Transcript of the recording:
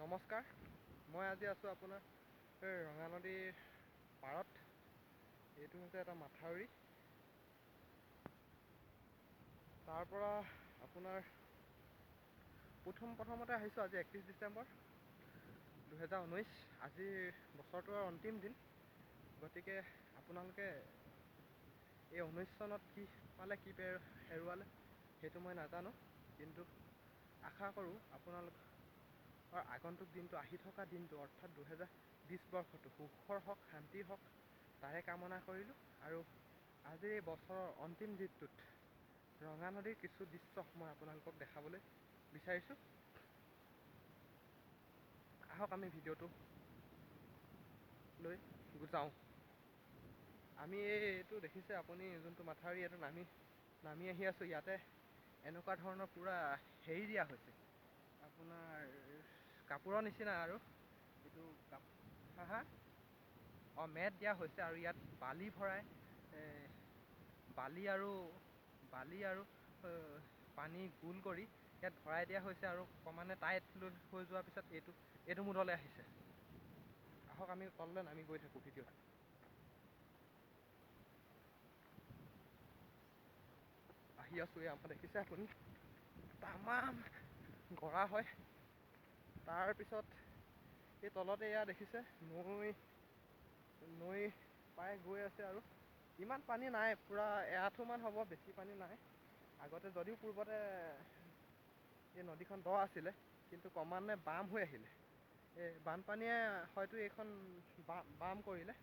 নমস্কাৰ, মই আজি আছোঁ আপোনাৰ ৰঙা নদীৰ পাৰত। এইটো হৈছে এটা মাথাউৰি। তাৰ পৰা আপোনাৰ প্ৰথমতে আহিছোঁ আজি 31 ডিচেম্বৰ 2019। আজিৰ বছৰটোৰ অন্তিম দিন, গতিকে আপোনালোকে এই 19 চনত কি পালে কি হেৰুৱালে সেইটো মই নাজানো, কিন্তু আশা কৰোঁ আপোনালোকৰ আগন্তুক দিনটো, আহি থকা দিনটো অৰ্থাৎ 2020 বৰ্ষটো সুখৰ হওক, শান্তিৰ হওক, তাৰে কামনা কৰিলোঁ। আৰু আজিৰ এই বছৰৰ অন্তিম দিনটোত ৰঙা নদীৰ কিছু দৃশ্য মই আপোনালোকক দেখাবলৈ বিচাৰিছোঁ। আহক আমি ভিডিঅ'টো লৈ যাওঁ। আমি এইটো দেখিছে আপুনি, যোনটো মাথাউৰি এইটো নামি আহি আছোঁ। ইয়াতে এনেকুৱা ধৰণৰ পূৰা হেৰি দিয়া হৈছে, আপোনাৰ কাপোৰৰ নিচিনা আৰু এইটো মেট দিয়া হৈছে। আৰু ইয়াত বালি ভৰাই বালি আৰু পানী গোল কৰি ইয়াত ভৰাই দিয়া হৈছে, আৰু ক্ৰমান্বয়ে টাইট হৈ যোৱাৰ পিছত এইটো মোডলৈ আহিছে। আহক আমি তললৈ নামি গৈ থাকোঁ ভিডিঅ'ত। আহি আছোঁ, আমাৰ দেখিছে আপুনি তামাম গৰা হয়। তাৰপিছত এই তলতে এয়া দেখিছে নৈ পাই গৈ আছে, আৰু ইমান পানী নাই, পূৰা এআঁঠুমান হ'ব, বেছি পানী নাই। আগতে যদিও পূৰ্বতে এই নদীখন দ আছিলে, কিন্তু ক্ৰমান্বয়ে বাম হৈ আহিলে। এই বানপানীয়ে হয়তো এইখন বাম কৰিলে।